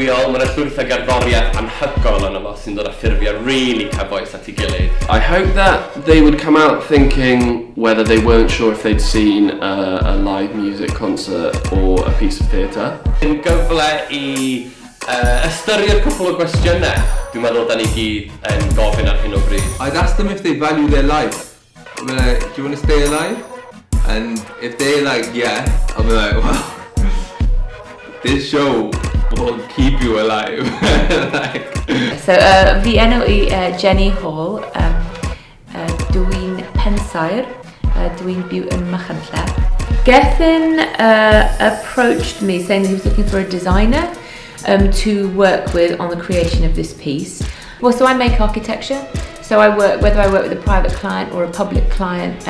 ffurfiol, mae'n llwyth o gerddoriaeth anhygoel yna fo sy'n dod â ffurfiau really cyfoes at ei gilydd. I hope that they would come out thinking whether they weren't sure if they'd seen a live music concert or a piece of theatre. Yn gyfle i ystyried cwpl o gwestiynau, dwi'n meddwl da ni gyd yn gofyn ar hyn o bryd. I'd ask them if they value their life. I'd be like, do you want to stay alive? And if they're like, yeah, I'll be like, well, this show will keep you alive. So, fi enw I Jenny Hall, dwi'n pensaer, dwi'n byw yn Machynlleth. Gethin approached me saying that he was looking for a designer to work with on the creation of this piece. Well, so I make architecture, so I work, whether I work with a private client or a public client,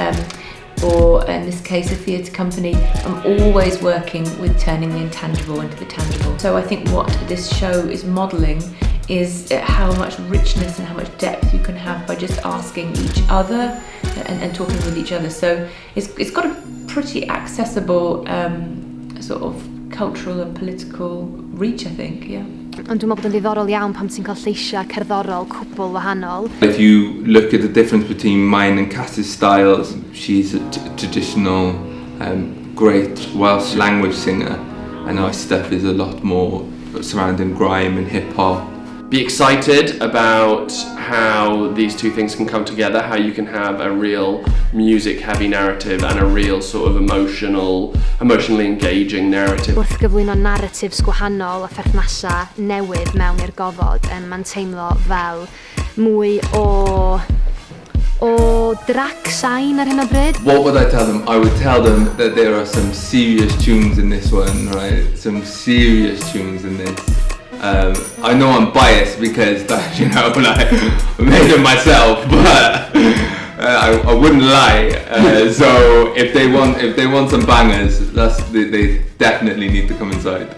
or in this case a theatre company, I'm always working with turning the intangible into the tangible. So I think what this show is modelling is how much richness and how much depth you can have by just asking each other and talking with each other. So it's got a pretty accessible sort of cultural and political reach, I think, yeah. Ond dwi'n meddwl bod yn ddiddorol iawn pam ti'n cael lleisiau cerddorol cwbl wahanol. If you look at the difference between mine and Cass's styles, she's a traditional, great Welsh language singer, and our stuff is a lot more surrounding grime and hip-hop. Be excited about how these two things can come together, how you can have a real music-heavy narrative and a real sort of emotionally engaging narrative. Wrth gyflwyno narratives gwahanol a pherthnasau newydd mewn i'r gofod, mae'n teimlo fel mwy o drac sain ar hyn o bryd. What would I tell them? I would tell them that there are some serious tunes in this one, right? Some serious tunes in this. I know I'm biased because, you know, like, I made it myself, but I wouldn't lie. So if they want some bangers, they definitely need to come inside.